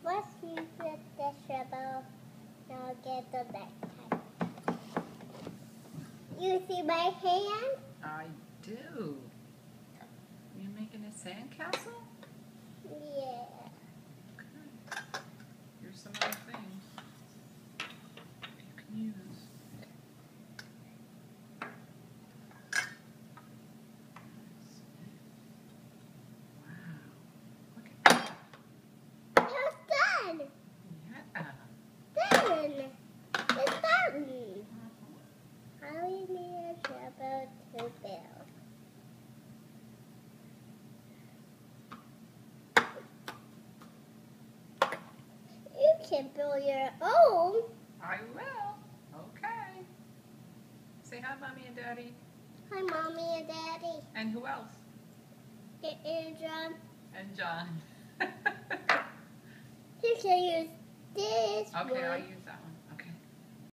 Let's use the shovel. Now I'll get the next time. You see my hand? I do. You making a sandcastle? Yeah. Okay. Here's some other things you can use. It's done. Yeah. Done. It's done. How do you need a shovel to build? You can build your own. I will. Okay. Say hi, Mommy and Daddy. Hi, Mommy and Daddy. And who else? And And John. you can use this Okay, one. I'll use that one.